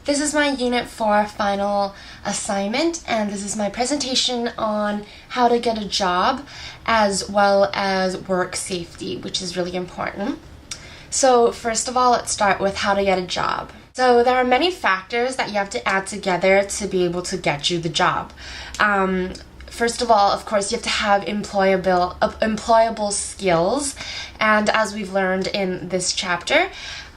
This is my Unit 4 final assignment, and this is my presentation on how to get a job as well as work safety, which is really important. So first of all, let's start with how to get a job. So there are many factors that you have to add together to be able to get you the job. First of all, of course, you have to have employable skills, and as we've learned in this chapter,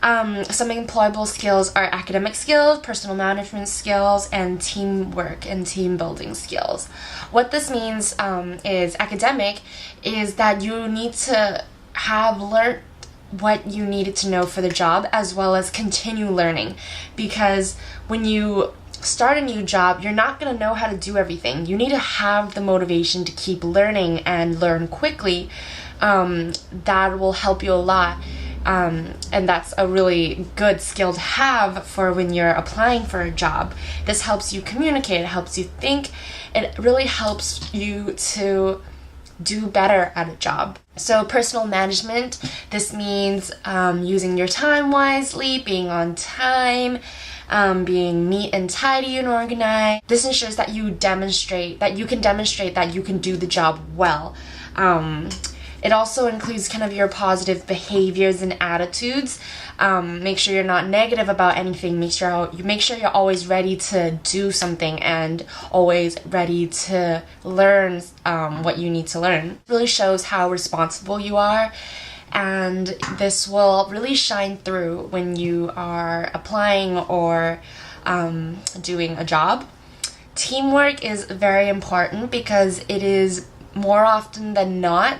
some employable skills are academic skills, personal management skills, and teamwork and team building skills. What this means is academic is that you need to have learned what you needed to know for the job as well as continue learning, because when you start a new job, you're not going to know how to do everything. You need to have the motivation to keep learning and learn quickly. That will help you a lot. And that's a really good skill to have for when you're applying for a job. This helps you communicate, it helps you think, it really helps you to do better at a job. So personal management, this means using your time wisely, being on time, being neat and tidy and organized. This ensures that you can demonstrate that you can do the job well. It also includes kind of your positive behaviors and attitudes. Make sure you're not negative about anything. Make sure you're always ready to do something and always ready to learn what you need to learn. It really shows how responsible you are, and this will really shine through when you are applying or doing a job. Teamwork is very important because it is more often than not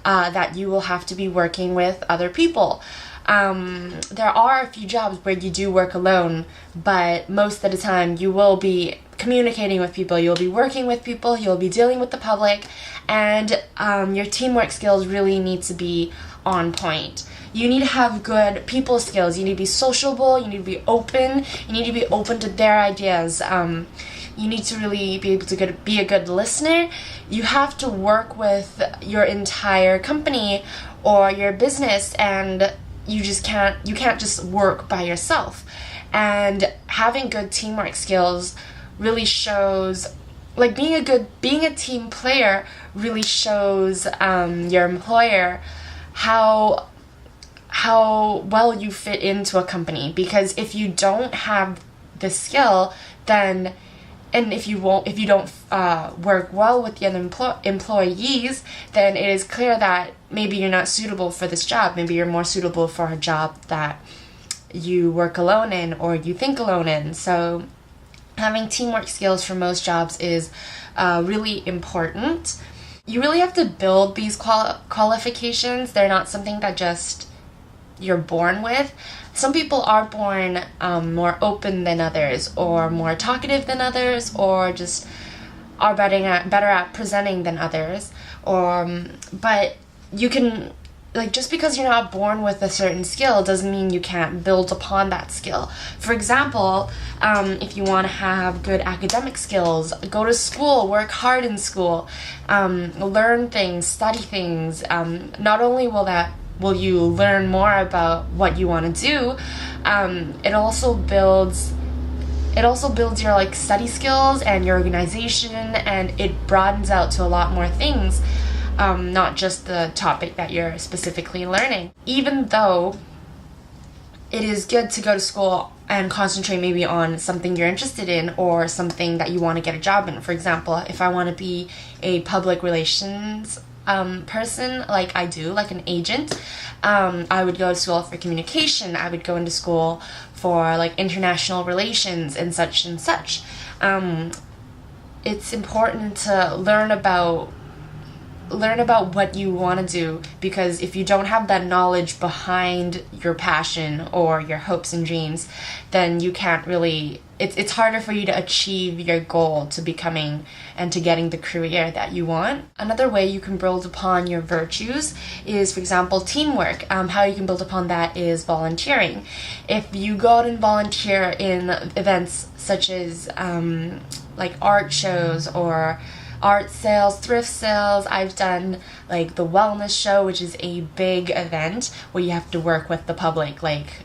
that you will have to be working with other people. There are a few jobs where you do work alone, but most of the time you will be communicating with people, you'll be working with people, you'll be dealing with the public, and your teamwork skills really need to be on point. You need to have good people skills. You need to be sociable, you need to be open, you need to be open to their ideas. You need to really be able to be a good listener. You have to work with your entire company or your business, and you can't just work by yourself. And having good teamwork skills really shows, like being a team player really shows your employer how well you fit into a company. Because if you don't have the skill, and if you don't work well with the other employees, then it is clear that maybe you're not suitable for this job. Maybe you're more suitable for a job that you work alone in or you think alone in. So having teamwork skills for most jobs is really important. You really have to build these qualifications. They're not something that just you're born with. Some people are born more open than others, or more talkative than others, or just are better at presenting than others. But you can, just because you're not born with a certain skill doesn't mean you can't build upon that skill. For example, if you want to have good academic skills, go to school, work hard in school, learn things, study things. Not only will you learn more about what you want to do, it also builds your study skills and your organization, and it broadens out to a lot more things, not just the topic that you're specifically learning. Even though it is good to go to school and concentrate maybe on something you're interested in or something that you want to get a job in. For example, if I want to be a public relations person, like I do, like an agent, I would go to school for communication. I would go into school for international relations and such and such. It's important to learn about what you want to do, because if you don't have that knowledge behind your passion or your hopes and dreams, then you can't really, it's harder for you to achieve your goal to becoming and to getting the career that you want. Another way you can build upon your virtues is, for example, teamwork. How you can build upon that is volunteering. If you go out and volunteer in events such as art shows or art sales, thrift sales. I've done like the wellness show, which is a big event where you have to work with the public, like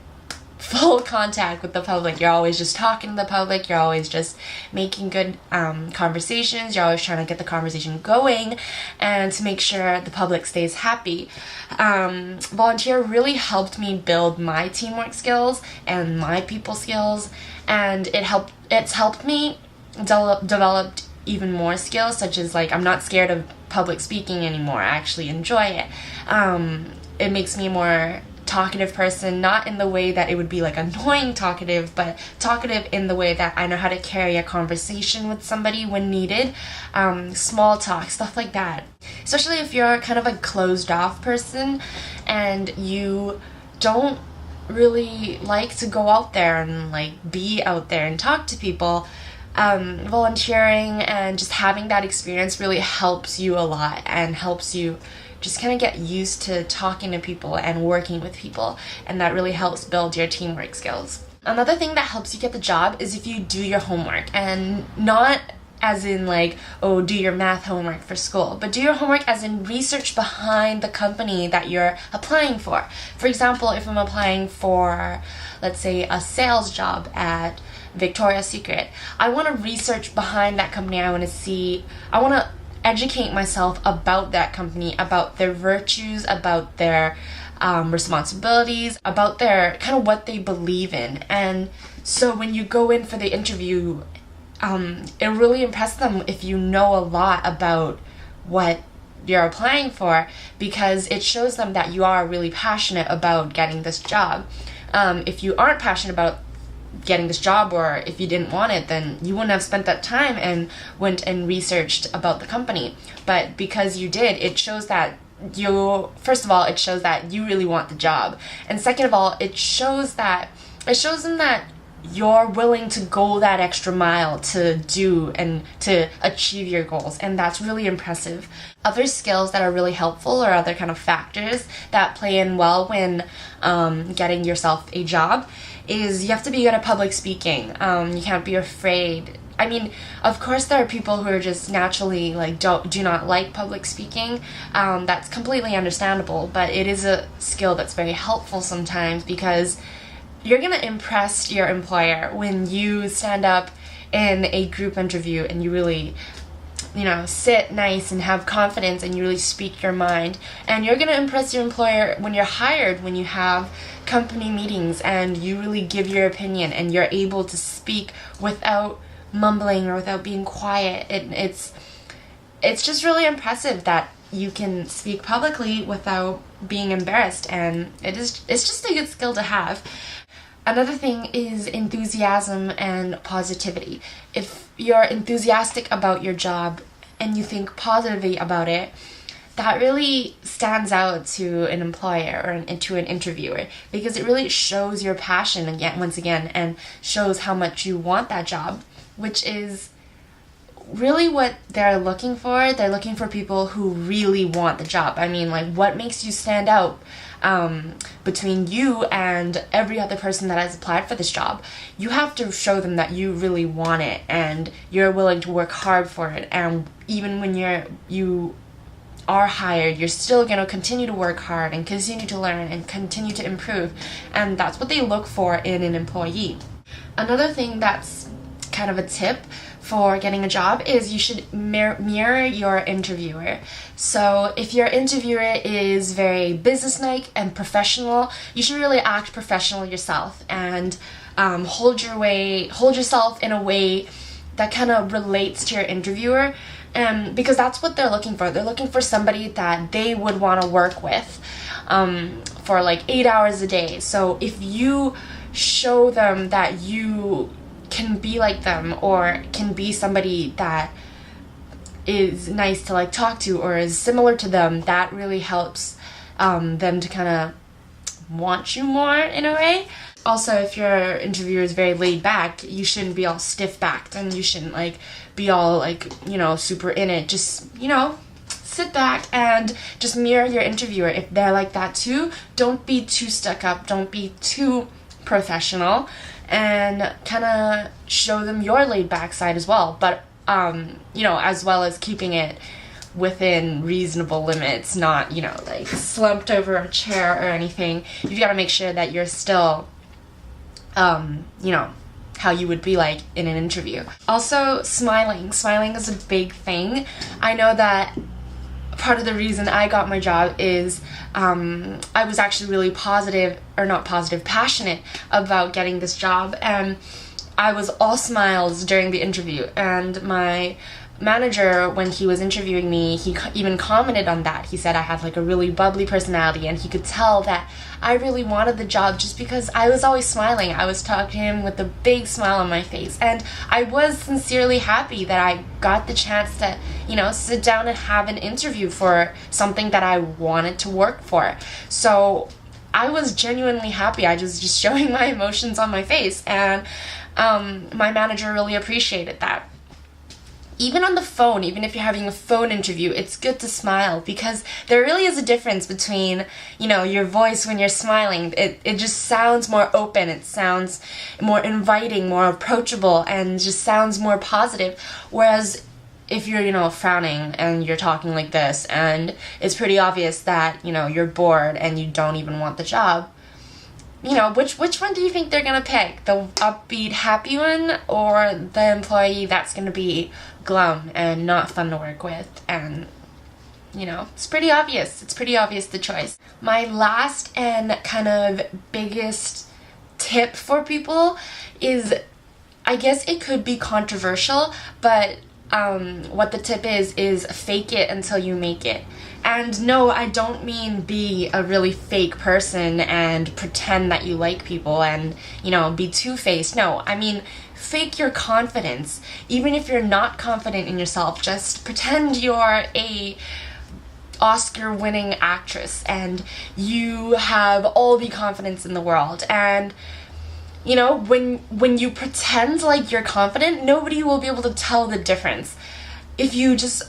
full contact with the public. You're always just talking to the public. You're always just making good conversations. You're always trying to get the conversation going and to make sure the public stays happy. Volunteer really helped me build my teamwork skills and my people skills, and it's helped me develop even more skills, such as like I'm not scared of public speaking anymore. I actually enjoy it. It makes me a more talkative person, not in the way that it would be like annoying talkative, but talkative in the way that I know how to carry a conversation with somebody when needed. Small talk, stuff like that. Especially if you're kind of a closed off person and you don't really like to go out there and like be out there and talk to people. Volunteering and just having that experience really helps you a lot and helps you just kind of get used to talking to people and working with people, and that really helps build your teamwork skills. Another thing that helps you get the job is if you do your homework, and not as in like, oh, do your math homework for school, but do your homework as in research behind the company that you're applying for. For example, if I'm applying for, let's say, a sales job at Victoria's Secret, I want to research behind that company. I want to educate myself about that company, about their virtues, about their responsibilities, about their kind of what they believe in. And so when you go in for the interview, it really impresses them if you know a lot about what you're applying for, because it shows them that you are really passionate about getting this job. If you aren't passionate about getting this job, or if you didn't want it, then you wouldn't have spent that time and went and researched about the company. But because you did, it shows that first of all, it shows that you really want the job, and second of all, it shows them that you're willing to go that extra mile to do and to achieve your goals, and that's really impressive. Other skills that are really helpful, or other kind of factors that play in well when getting yourself a job, is you have to be good at public speaking. You can't be afraid. I mean, of course there are people who are just naturally like do not like public speaking. That's completely understandable, but it is a skill that's very helpful sometimes, because you're gonna impress your employer when you stand up in a group interview and you really, sit nice and have confidence and you really speak your mind. And you're gonna impress your employer when you're hired, when you have company meetings and you really give your opinion and you're able to speak without mumbling or without being quiet. It's just really impressive that you can speak publicly without being embarrassed, and it's just a good skill to have. Another thing is enthusiasm and positivity. If you're enthusiastic about your job and you think positively about it, that really stands out to an employer or to an interviewer, because it really shows your passion once again, and shows how much you want that job, which is really what they're looking for. They're looking for people who really want the job. I mean, like, what makes you stand out between you and every other person that has applied for this job? You have to show them that you really want it and you're willing to work hard for it. And even when you are hired, you're still going to continue to work hard and continue to learn and continue to improve. And that's what they look for in an employee. Another thing that's kind of a tip for getting a job is you should mirror your interviewer. So if your interviewer is very businesslike and professional, you should really act professional yourself and hold yourself in a way that kind of relates to your interviewer, because that's what they're looking for. They're looking for somebody that they would want to work with for like 8 hours a day. So if you show them that you can be like them, or can be somebody that is nice to like talk to or is similar to them, that really helps them to kind of want you more in a way. Also, if your interviewer is very laid back, you shouldn't be all stiff-backed, and you shouldn't like be all like, super in it. Just, sit back and just mirror your interviewer. If they're like that too, don't be too stuck up, don't be too professional, and kind of show them your laid back side as well, but as well as keeping it within reasonable limits, not like slumped over a chair or anything. You've got to make sure that you're still you know, how you would be like in an interview. Also, smiling. Smiling is a big thing. I know that part of the reason I got my job is I was actually really passionate about getting this job, and I was all smiles during the interview, and my manager, when he was interviewing me, he even commented on that. He said I had like a really bubbly personality, and he could tell that I really wanted the job just because I was always smiling. I was talking to him with a big smile on my face, and I was sincerely happy that I got the chance to, you know, sit down and have an interview for something that I wanted to work for. So I was genuinely happy. I was just showing my emotions on my face, and my manager really appreciated that. Even on the phone, even if you're having a phone interview, it's good to smile, because there really is a difference between, you know, your voice when you're smiling. It just sounds more open, it sounds more inviting, more approachable, and just sounds more positive. Whereas if you're, you know, frowning and you're talking like this, and it's pretty obvious that, you know, you're bored and you don't even want the job, you know, which one do you think they're gonna pick? The upbeat, happy one, or the employee that's gonna be glum and not fun to work with? And, you know, it's pretty obvious. It's pretty obvious the choice. My last and kind of biggest tip for people is, I guess it could be controversial, but what the tip is fake it until you make it. And no, I don't mean be a really fake person and pretend that you like people and, you know, be two-faced. No, I mean fake your confidence. Even if you're not confident in yourself, just pretend you're a Oscar-winning actress and you have all the confidence in the world. And, you know, when you pretend like you're confident, nobody will be able to tell the difference. If you just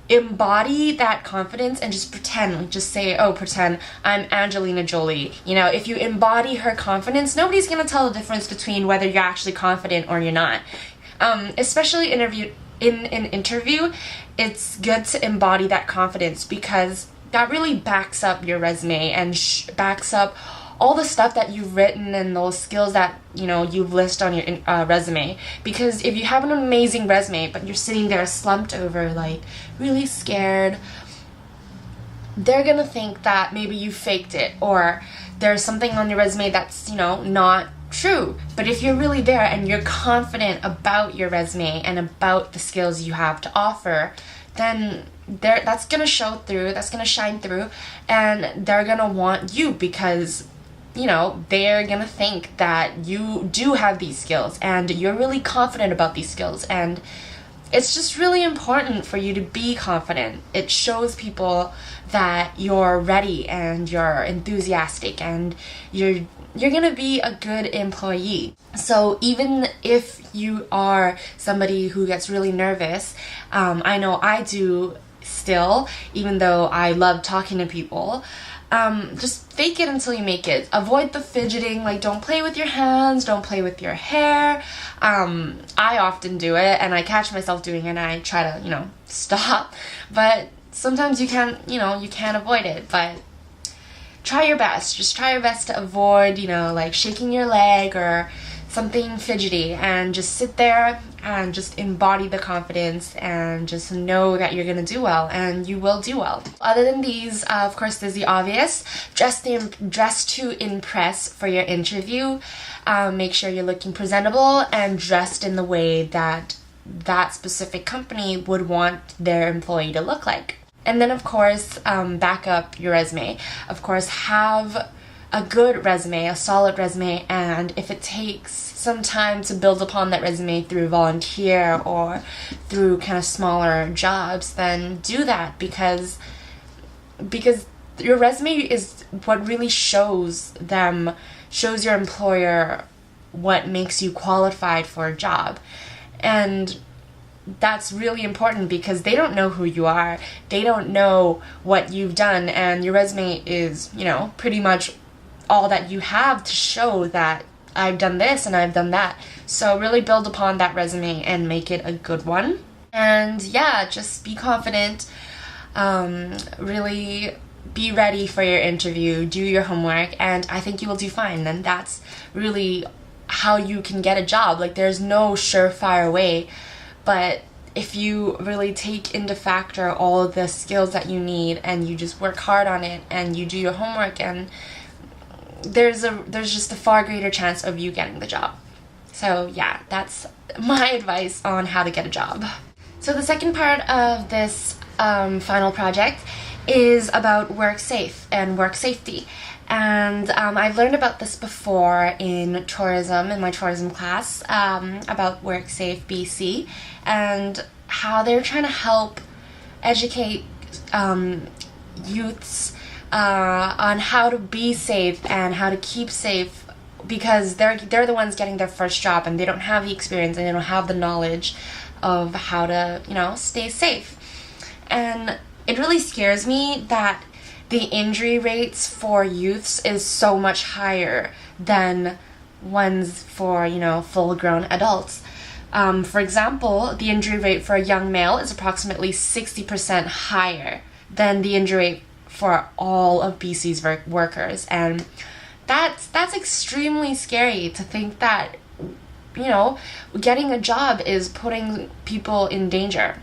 embody that confidence and just pretend, like just say, oh, pretend I'm Angelina Jolie. You know, if you embody her confidence, nobody's gonna tell the difference between whether you're actually confident or you're not. Especially in an interview, it's good to embody that confidence, because that really backs up your resume and backs up all the stuff that you've written and those skills that, you know, you've listed on your resume. Because if you have an amazing resume but you're sitting there slumped over, like really scared, they're gonna think that maybe you faked it, or there's something on your resume that's, you know, not true. But if you're really there and you're confident about your resume and about the skills you have to offer, then that's gonna show through, that's gonna shine through, and they're gonna want you, because, you know, they're gonna think that you do have these skills and you're really confident about these skills. And it's just really important for you to be confident. It shows people that you're ready and you're enthusiastic and you're gonna be a good employee. So even if you are somebody who gets really nervous, I know I do still, even though I love talking to people, just fake it until you make it. Avoid the fidgeting, like don't play with your hands, don't play with your hair. I often do it and I catch myself doing it and I try to, you know, stop. But sometimes you can't avoid it, but try your best. Just try your best to avoid, you know, like shaking your leg or something fidgety, and just sit there and just embody the confidence and just know that you're gonna do well, and you will do well. Other than these, of course, there's the obvious. Dress to impress for your interview. Make sure you're looking presentable and dressed in the way that that specific company would want their employee to look like. And then, of course, back up your resume. Of course, have a good resume, a solid resume, and if it takes some time to build upon that resume through volunteer or through kind of smaller jobs, then do that, because your resume is what really shows your employer what makes you qualified for a job. And that's really important, because they don't know who you are, they don't know what you've done, and your resume is, you know, pretty much all that you have to show that I've done this and I've done that. So really build upon that resume and make it a good one. And yeah, just be confident, really be ready for your interview, do your homework, and I think you will do fine. And that's really how you can get a job. Like, there's no surefire way, but if you really take into factor all of the skills that you need and you just work hard on it and you do your homework, and there's just a far greater chance of you getting the job. So yeah, that's my advice on how to get a job. So the second part of this final project is about work safe and work safety. And I've learned about this before in tourism, in my tourism class, about WorkSafe BC, and how they're trying to help educate youths on how to be safe and how to keep safe, because they're the ones getting their first job and they don't have the experience and they don't have the knowledge of how to, stay safe. And it really scares me that the injury rates for youths is so much higher than ones for, full-grown adults. For example, the injury rate for a young male is approximately 60% higher than the injury rate for all of BC's workers. And that's extremely scary to think that, getting a job is putting people in danger.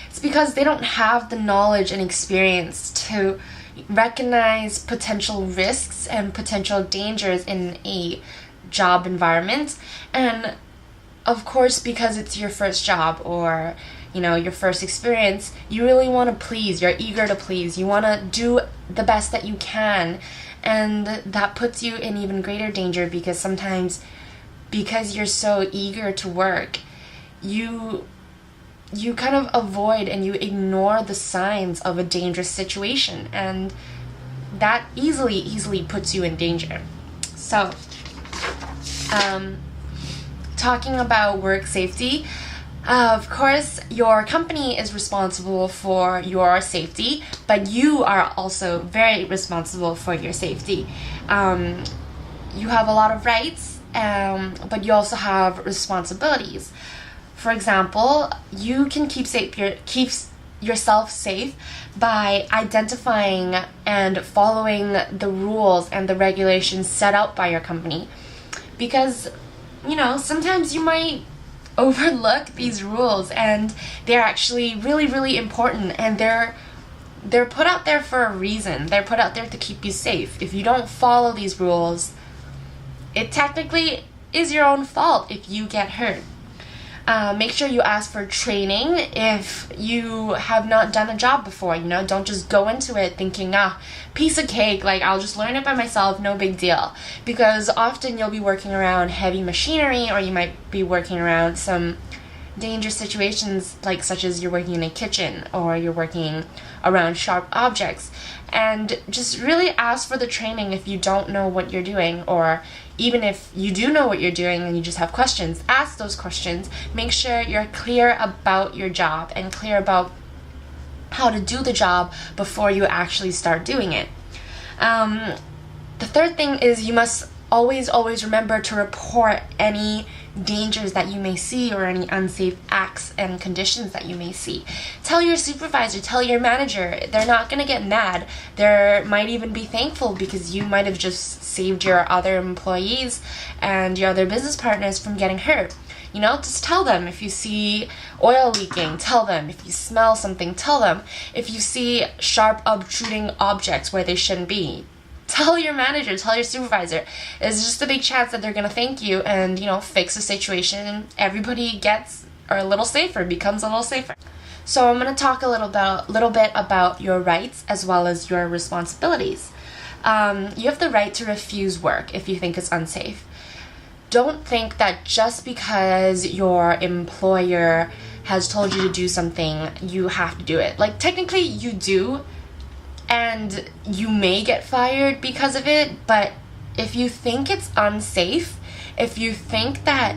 It's because they don't have the knowledge and experience to recognize potential risks and potential dangers in a job environment. And of course, because it's your first job or your first experience, you really want to please, you're eager to please, you want to do the best that you can, and that puts you in even greater danger, because sometimes, because you're so eager to work, you kind of avoid and you ignore the signs of a dangerous situation, and that easily puts you in danger. So, talking about work safety, of course, your company is responsible for your safety, but you are also very responsible for your safety. You have a lot of rights, but you also have responsibilities. For example, you can keep yourself safe by identifying and following the rules and the regulations set out by your company. Because, sometimes you might overlook these rules, and they're actually really, really important, and they're put out there for a reason. They're put out there to keep you safe. If you don't follow these rules, it technically is your own fault if you get hurt. Make sure you ask for training if you have not done a job before. Don't just go into it thinking, piece of cake, like I'll just learn it by myself, no big deal. Because often you'll be working around heavy machinery, or you might be working around some dangerous situations, such as you're working in a kitchen or you're working around sharp objects. And just really ask for the training if you don't know what you're doing, or even if you do know what you're doing and you just have questions, ask those questions. Make sure you're clear about your job and clear about how to do the job before you actually start doing it. The third thing is you must always remember to report any dangers that you may see or any unsafe acts and conditions that you may see. Tell your supervisor, tell your manager. They're not going to get mad. They might even be thankful, because you might have just saved your other employees and your other business partners from getting hurt. Just tell them. If you see oil leaking, tell them. If you smell something, tell them. If you see sharp obtruding objects where they shouldn't be, tell your manager, tell your supervisor. There's just a big chance that they're going to thank you and, fix the situation, and everybody gets a little safer, becomes a little safer. So I'm going to talk a little bit about your rights as well as your responsibilities. You have the right to refuse work if you think it's unsafe. Don't think that just because your employer has told you to do something, you have to do it. Technically you do, and you may get fired because of it, but if you think it's unsafe, if you think that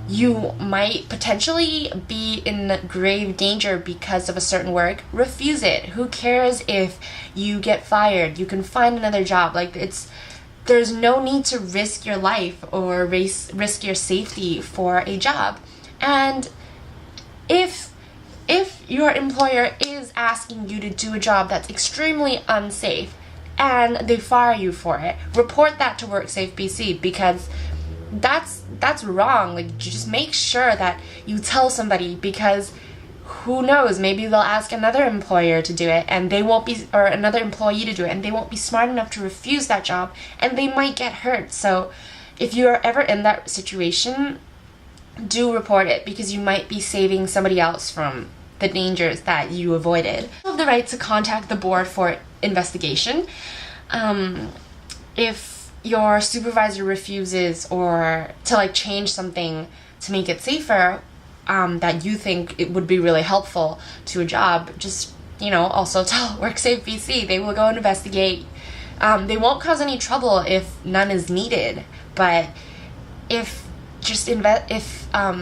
you might potentially be in grave danger because of a certain work, refuse it. Who cares if you get fired? You can find another job. There's no need to risk your life or risk your safety for a job. And if your employer is asking you to do a job that's extremely unsafe and they fire you for it, report that to WorkSafe BC, because that's wrong. Like, just make sure that you tell somebody, because who knows, maybe they'll ask another employer to do it and they won't be, or another employee to do it, and they won't be smart enough to refuse that job, and they might get hurt. So if you're ever in that situation, do report it, because you might be saving somebody else from the dangers that you avoided. You have the right to contact the board for investigation. If your supervisor refuses or to like change something to make it safer, that you think it would be really helpful to a job, just, also tell WorkSafe BC. They will go and investigate. They won't cause any trouble if none is needed, but if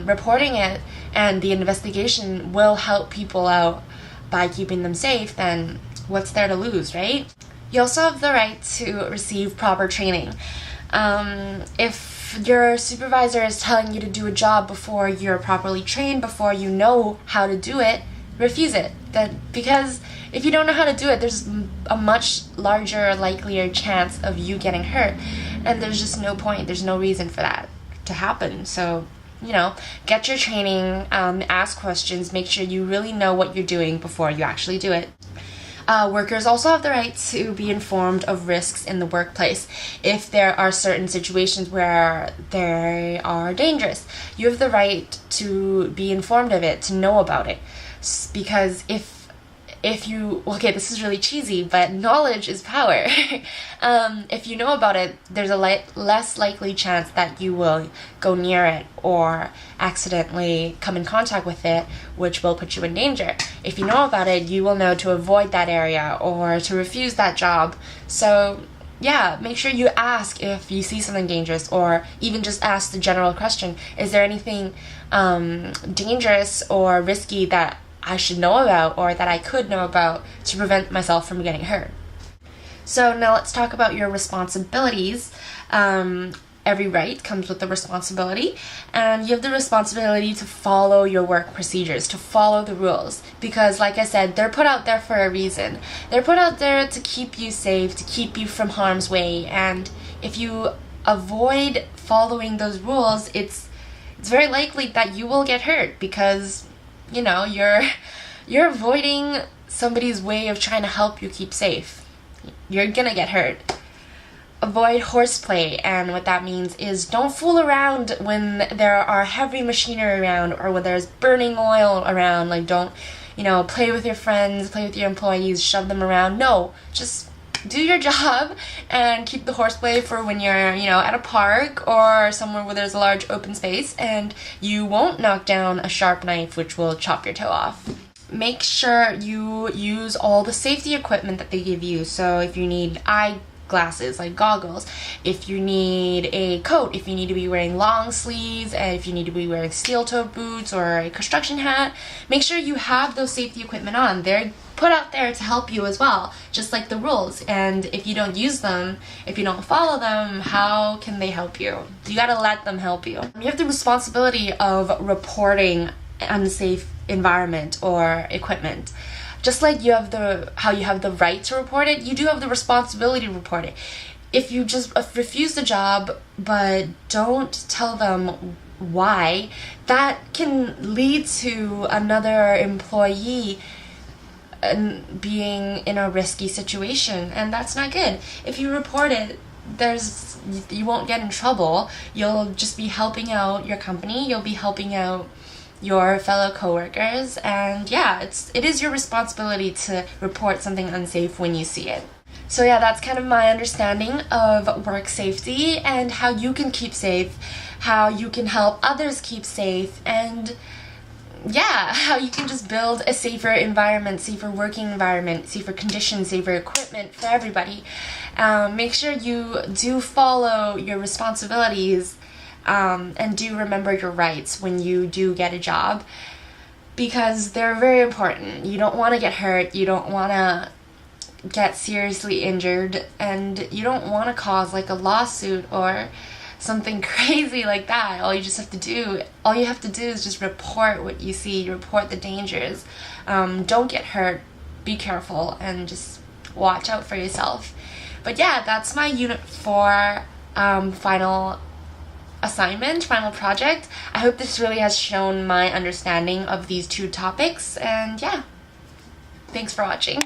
reporting it and the investigation will help people out by keeping them safe, then what's there to lose, right? You also have the right to receive proper training. If your supervisor is telling you to do a job before you're properly trained, before you know how to do it, refuse it. Because if you don't know how to do it, there's a much larger, likelier chance of you getting hurt, and there's just no point. There's no reason for that to happen. So, get your training, ask questions, make sure you really know what you're doing before you actually do it. Workers also have the right to be informed of risks in the workplace. If there are certain situations where they are dangerous, you have the right to be informed of it, to know about it. Because if you, okay, this is really cheesy, but knowledge is power. If you know about it, there's a less likely chance that you will go near it or accidentally come in contact with it, which will put you in danger. If you know about it, you will know to avoid that area or to refuse that job. So yeah, make sure you ask if you see something dangerous, or even just ask the general question, is there anything dangerous or risky that I should know about, or that I could know about, to prevent myself from getting hurt. So now let's talk about your responsibilities. Every right comes with a responsibility, and you have the responsibility to follow your work procedures, to follow the rules, because like I said, they're put out there for a reason. They're put out there to keep you safe, to keep you from harm's way, and if you avoid following those rules, it's very likely that you will get hurt, because you're avoiding somebody's way of trying to help you keep safe. You're gonna get hurt. Avoid horseplay, and what that means is don't fool around when there are heavy machinery around, or when there's burning oil around. Like, don't, play with your friends, play with your employees, shove them around. No, just do your job and keep the horseplay for when you're, at a park or somewhere where there's a large open space and you won't knock down a sharp knife which will chop your toe off. Make sure you use all the safety equipment that they give you. So if you need eyeglasses, like goggles, if you need a coat, if you need to be wearing long sleeves, and if you need to be wearing steel-toed boots or a construction hat, make sure you have those safety equipment on. They're put out there to help you as well, just like the rules. And if you don't use them, if you don't follow them, how can they help you? You gotta let them help you. You have the responsibility of reporting unsafe environment or equipment. Just like you have how you have the right to report it, you do have the responsibility to report it. If you just refuse the job but don't tell them why, that can lead to another employee being in a risky situation, and that's not good. If you report it, you won't get in trouble. You'll just be helping out your company, you'll be helping out your fellow coworkers, and yeah, it is your responsibility to report something unsafe when you see it. So yeah, that's kind of my understanding of work safety and how you can keep safe, how you can help others keep safe, and yeah, how you can just build a safer environment, safer working environment, safer conditions, safer equipment for everybody. Make sure you do follow your responsibilities, and do remember your rights when you do get a job, because they're very important. You don't want to get hurt, you don't want to get seriously injured, and you don't want to cause like a lawsuit or something crazy like that. All you have to do is just report what you see, report the dangers. Don't get hurt, be careful, and just watch out for yourself. But yeah, that's my Unit 4 final assignment, final project. I hope this really has shown my understanding of these two topics, and yeah, thanks for watching.